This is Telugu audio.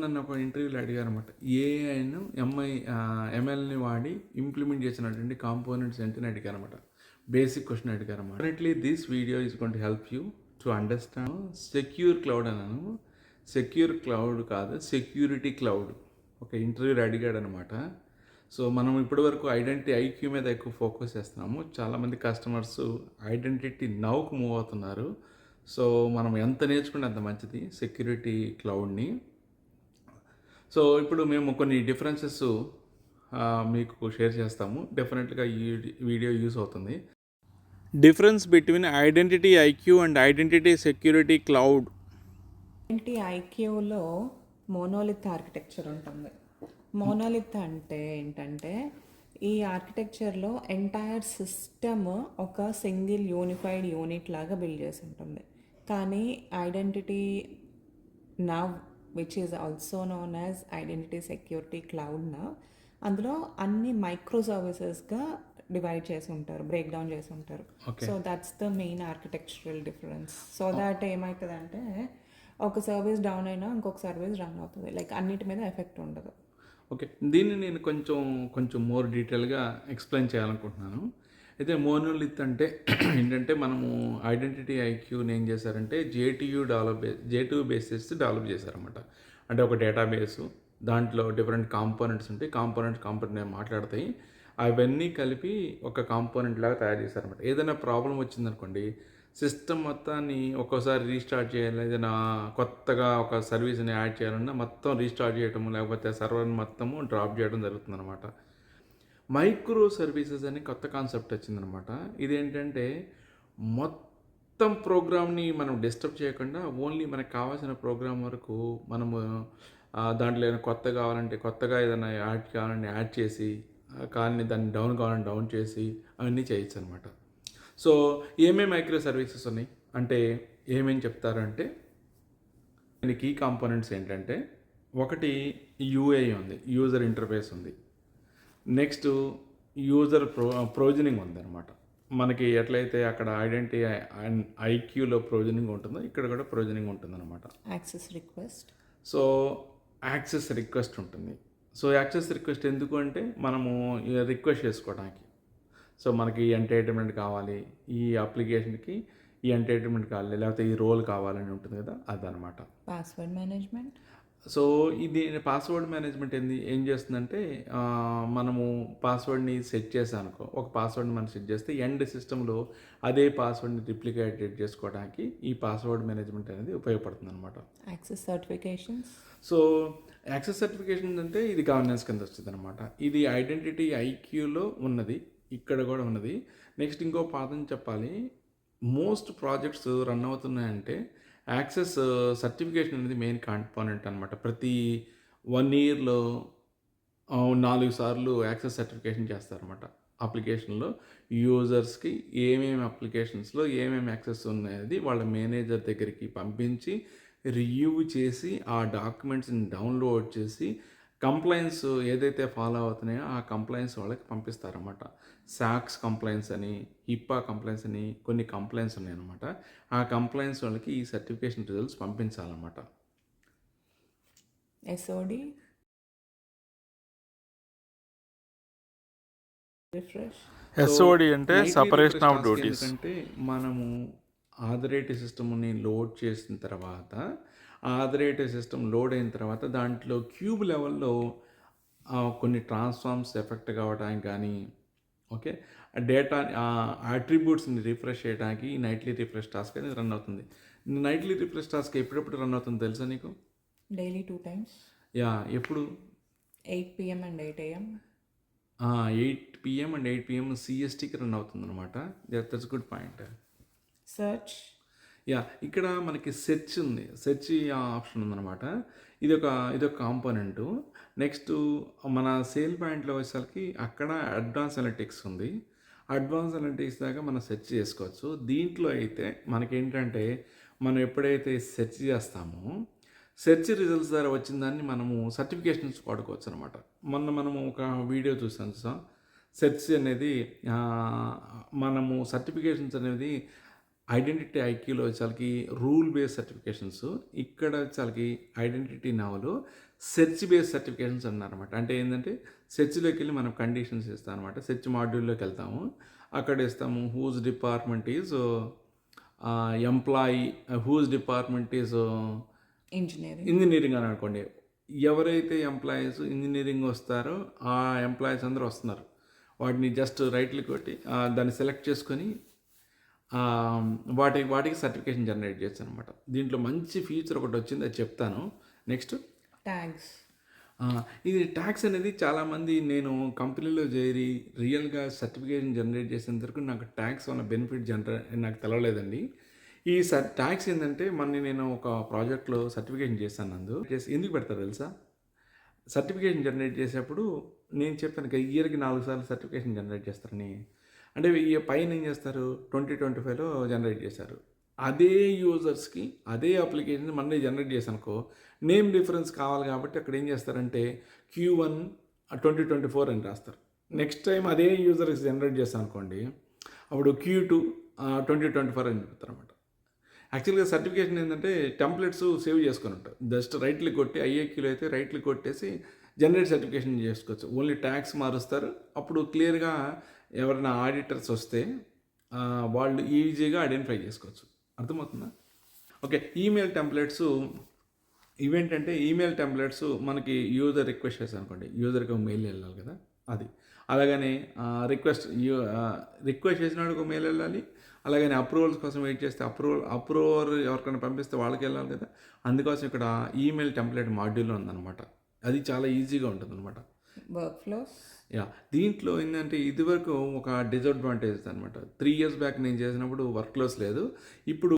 నన్ను ఒక ఇంటర్వ్యూలో అడిగారన్నమాట. ఏఐను ఎంఎల్‌ని వాడి ఇంప్లిమెంట్ చేసినటువంటి కాంపోనెంట్స్ ఏంటని అడిగారన్నమాట. బేసిక్ క్వెషన్ అడిగారన్నమాట. Definitely this video is going to help you to understand secure cloud అన్నాను. సెక్యూర్ క్లౌడ్ కాదు, సెక్యూరిటీ క్లౌడ్. ఒక ఇంటర్వ్యూలో అడిగాడనమాట. సో మనం ఇప్పటివరకు ఐడెంటిటీ ఐక్యూ మీద ఎక్కువ ఫోకస్ చేస్తున్నాము. చాలామంది కస్టమర్స్ ఐడెంటిటీ నౌకు మూవ్ అవుతున్నారు. సో మనం ఎంత నేర్చుకుంటే అంత మంచిది సెక్యూరిటీ క్లౌడ్ని. సో ఇప్పుడు మేము కొన్ని డిఫరెన్సెస్ మీకు షేర్ చేస్తాము. డెఫినెట్గా ఈ వీడియో యూస్ అవుతుంది. Difference between identity IQ and identity security cloud. Identity ఐక్యూలో మోనోలిత్ ఆర్కిటెక్చర్ ఉంటుంది. మోనోలిత్ అంటే ఏంటంటే ఈ ఆర్కిటెక్చర్లో ఎంటైర్ సిస్టమ్ ఒక సింగిల్ యూనిఫైడ్ యూనిట్ లాగా బిల్డ్ చేసి ఉంటుంది. కానీ identity now which is also known as identity security cloud now, అందులో అన్ని మైక్రో సర్వీసెస్గా డివైడ్ చేసి ఉంటారు, బ్రేక్ డౌన్ చేసి ఉంటారు. So that's the main architectural difference. So that ఏమవుతుందంటే ఒక సర్వీస్ డౌన్ అయినా ఇంకొక సర్వీస్ రన్ అవుతుంది, లైక్ అన్నిటి మీద ఎఫెక్ట్ ఉండదు. ఓకే, దీన్ని నేను కొంచెం మోర్ డీటెయిల్గా ఎక్స్ప్లెయిన్ చేయాలనుకుంటున్నాను. అయితే మోనోలిత్ అంటే ఏంటంటే మనము ఐడెంటిటీ ఐక్యూని ఏం చేశారంటే జేటీయూ బేసిస్ డెవలప్ చేశారన్నమాట. అంటే ఒక డేటాబేసు, దాంట్లో డిఫరెంట్ కాంపోనెంట్స్ ఉంటాయి. కాంపోనెంట్ మాట్లాడతాయి. అవన్నీ కలిపి ఒక కాంపోనెంట్ లాగా తయారు చేశారన్నమాట. ఏదైనా ప్రాబ్లం వచ్చిందనుకోండి, సిస్టమ్ మొత్తాన్ని ఒక్కోసారి రీస్టార్ట్ చేయాలి, ఏదైనా కొత్తగా ఒక సర్వీస్ని యాడ్ చేయాలన్నా మొత్తం రీస్టార్ట్ చేయటము, లేకపోతే సర్వర్ని మొత్తము డ్రాప్ చేయడం జరుగుతుందన్నమాట. మైక్రో సర్వీసెస్ అని కొత్త కాన్సెప్ట్ వచ్చిందనమాట. ఇదేంటంటే మొత్తం ప్రోగ్రామ్ని మనం డిస్టర్బ్ చేయకుండా ఓన్లీ మనకు కావాల్సిన ప్రోగ్రామ్ వరకు మనము దాంట్లో ఏదైనా కొత్తగా ఏదైనా యాడ్ కావాలంటే యాడ్ చేసి, కానీ దాన్ని డౌన్ కావాలని డౌన్ చేసి అవన్నీ చేయొచ్చు అనమాట. సో ఏమేమి మైక్రో సర్వీసెస్ ఉన్నాయి అంటే ఏమేమి చెప్తారంటే దీని కీ కాంపోనెంట్స్ ఏంటంటే, ఒకటి యూఐ ఉంది, యూజర్ ఇంటర్ఫేస్ ఉంది. నెక్స్ట్ యూజర్ ప్రొవిజనింగ్ ఉందన్నమాట. మనకి ఎట్లయితే అక్కడ ఐడెంటిటీ అండ్ ఐక్యూలో ప్రొవిజనింగ్ ఉంటుందో ఇక్కడ కూడా ప్రొవిజనింగ్ ఉంటుందన్నమాట. Access request. So access request ఉంటుంది. సో యాక్సెస్ రిక్వెస్ట్ ఎందుకు అంటే మనము రిక్వెస్ట్ చేసుకోవడానికి. సో మనకి ఎంటర్టైన్మెంట్ కావాలి, ఈ అప్లికేషన్కి ఈ ఎంటర్టైన్మెంట్ కావాలి, లేకపోతే ఈ రోల్ కావాలని ఉంటుంది కదా, అదనమాట. Password management. సో ఇది పాస్వర్డ్ మేనేజ్మెంట్ ఏం చేస్తుందంటే, మనము పాస్వర్డ్ని సెట్ చేసానుకో, ఒక పాస్వర్డ్ని మనం సెట్ చేస్తే ఎండ్ సిస్టంలో అదే పాస్వర్డ్ని రిప్లికేటెడ్ చేసుకోవడానికి ఈ పాస్వర్డ్ మేనేజ్మెంట్ అనేది ఉపయోగపడుతుంది అనమాట. Access certifications. So access certification అంటే ఇది గవర్నెన్స్ కింద వస్తుంది అనమాట. ఇది ఐడెంటిటీ ఐక్యూలో ఉన్నది, ఇక్కడ కూడా ఉన్నది. నెక్స్ట్ ఇంకో పాదం చెప్పాలి, మోస్ట్ ప్రాజెక్ట్స్ రన్ అవుతున్నాయంటే యాక్సెస్ సర్టిఫికేషన్ అనేది మెయిన్ కాంపోనెంట్ అనమాట. ప్రతి 1 ఇయర్లో 4 సార్లు యాక్సెస్ సర్టిఫికేషన్ చేస్తారన్నమాట. అప్లికేషన్లో యూజర్స్కి ఏమేమి అప్లికేషన్స్లో ఏమేమి యాక్సెస్ ఉన్నది వాళ్ళ మేనేజర్ దగ్గరికి పంపించి రివ్యూ చేసి ఆ డాక్యుమెంట్స్ని డౌన్లోడ్ చేసి కంప్లైన్స్ ఏదైతే ఫాలో అవుతున్నాయో ఆ కంప్లైన్స్ వాళ్ళకి పంపిస్తారన్నమాట. సాక్స్ కంప్లైన్స్ అని, హిప్పా కంప్లైన్స్ అని కొన్ని కంప్లైంట్స్ ఉన్నాయన్నమాట. ఆ కంప్లైంట్స్ వాళ్ళకి ఈ సర్టిఫికేషన్ రిజల్ట్స్ పంపించాలన్నమాట. SOD refresh. ఎస్ఓడి అంటే సపరేషన్ ఆఫ్ డ్యూటీస్. అంటే మనము ఆథరైటీ సిస్టమ్ని లోడ్ చేసిన తర్వాత, ఆథరైటీ సిస్టమ్ లోడ్ అయిన తర్వాత దాంట్లో క్యూబ్ లెవెల్లో కొన్ని ట్రాన్స్ఫార్మ్స్ ఎఫెక్ట్ కావడానికి కానీ, ఓకే, డేటా అట్రిబ్యూట్స్ని రిఫ్రెష్ చేయడానికి నైట్లీ రిఫ్రెష్ టాస్క్ అనేది రన్ అవుతుంది. నైట్లీ రిఫ్రెష్ టాస్క్ ఎప్పుడెప్పుడు రన్ అవుతుంది తెలుసా నీకు? Daily 2 times. యా, ఎప్పుడు? 8 PM and 8 AM. 8 PM and 8 PM CSTకి run అవుతుంది అనమాట. That's good point. Search. Yeah, ఇక్కడ మనకి సెర్చ్ ఉంది, సెర్చ్ ఆప్షన్ ఉందన్నమాట. ఇదొక కాంపోనెంటు. నెక్స్ట్ మన సేల్ పాయింట్లో వచ్చేసరికి అక్కడ అడ్వాన్స్ అనలిటిక్స్ ఉంది. అడ్వాన్స్ అనలిటిక్స్ దాకా మనం సెర్చ్ చేసుకోవచ్చు. దీంట్లో అయితే మనకేంటంటే మనం ఎప్పుడైతే సెర్చ్ చేస్తామో సెర్చ్ రిజల్ట్స్ ద్వారా వచ్చిన దాన్ని మనము సర్టిఫికేషన్స్ వాడుకోవచ్చు అనమాట. మనము ఒక వీడియో చూసాను సార్, సెర్చ్ అనేది మనము సర్టిఫికేషన్స్ అనేది ఐడెంటిటీ ఐక్యూలో వచ్చేసరికి రూల్ బేస్డ్ సర్టిఫికేషన్స్, ఇక్కడ వచ్చేసరికి ఐడెంటిటీ నవ్లో సెర్చ్ బేస్ సర్టిఫికేషన్స్ అన్నారన్నమాట. అంటే ఏంటంటే సెర్చ్లోకి వెళ్ళి మనం కండిషన్స్ ఇస్తాం అనమాట. సెర్చ్ మాడ్యూల్లోకి వెళ్తాము, అక్కడ ఇస్తాము whose department is employee, whose department is engineering అని అనుకోండి. ఎవరైతే ఎంప్లాయీస్ ఇంజనీరింగ్ వస్తారో ఆ ఎంప్లాయీస్ అందరూ వస్తున్నారు. వాటిని జస్ట్ రైట్లు కొట్టి దాన్ని సెలెక్ట్ చేసుకొని వాటికి సర్టిఫికేషన్ జనరేట్ చేస్తాను అనమాట. దీంట్లో మంచి ఫీచర్ ఒకటి వచ్చింది, అది చెప్తాను నెక్స్ట్. ట్యాగ్స్. ఇది ట్యాక్స్ అనేది చాలామంది, నేను కంపెనీలో చేరి రియల్గా సర్టిఫికేషన్ జనరేట్ చేసేంత వరకు నాకు ట్యాక్స్ వల్ల బెనిఫిట్ నాకు తెలవలేదండి. ఈ ట్యాక్స్ ఏంటంటే నేను ఒక ప్రాజెక్ట్లో సర్టిఫికేషన్ చేశాను. ఎందుకు పెడతారు తెలుసా? సర్టిఫికేషన్ జనరేట్ చేసేప్పుడు నేను చెప్పాను కదా, ఇయర్కి 4 సార్లు సర్టిఫికేషన్ జనరేట్ చేస్తారని. అంటే ఈ పైన ఏం చేస్తారు, 2025లో జనరేట్ చేశారు. అదే యూజర్స్కి అదే అప్లికేషన్ మళ్ళీ జనరేట్ చేశానుకో, నేమ్ డిఫరెన్స్ కావాలి కాబట్టి అక్కడ ఏం చేస్తారంటే Q1 2024 అని రాస్తారు. నెక్స్ట్ టైం అదే యూజర్కి జనరేట్ చేస్తాను అనుకోండి, అప్పుడు Q2 2024 అని చెప్తారు అనమాట. యాక్చువల్గా సర్టిఫికేషన్ ఏంటంటే టెంప్లెట్స్ సేవ్ చేసుకొని ఉంటారు. జస్ట్ రైట్ క్లిక్ కొట్టి IAQలో అయితే రైట్ క్లిక్ కొట్టేసి జనరేట్ సర్టిఫికేషన్ చేసుకోవచ్చు. ఓన్లీ ట్యాక్స్ మారుస్తారు. అప్పుడు క్లియర్గా ఎవరైనా ఆడిటర్స్ వస్తే వాళ్ళు ఈజీగా ఐడెంటిఫై చేసుకోవచ్చు. అర్థమవుతుందా? ఓకే. ఈమెయిల్ టెంప్లెట్స్ ఇవేంటంటే, ఈమెయిల్ టెంప్లెట్స్ మనకి యూజర్ రిక్వెస్ట్ చేశారు అనుకోండి, యూజర్కి మెయిల్ వెళ్ళాలి కదా, అది. అలాగనే రిక్వెస్ట్ చేసినాడు ఒక మెయిల్ వెళ్ళాలి. అలాగనే అప్రూవల్స్ కోసం వెయిట్ చేస్తే అప్రూవర్ ఎవరికైనా పంపిస్తే వాళ్ళకి వెళ్ళాలి కదా. అందుకోసం ఇక్కడ ఈమెయిల్ టెంప్లెట్ మాడ్యూల్లో ఉందన్నమాట. అది చాలా ఈజీగా ఉంటుంది అనమాట. Work flows. దీంట్లో ఏంటంటే ఇదివరకు ఒక డిసడ్వాంటేజ్ అనమాట. 3 years బ్యాక్ నేను చేసినప్పుడు వర్క్ ఫ్లోస్ లేదు. ఇప్పుడు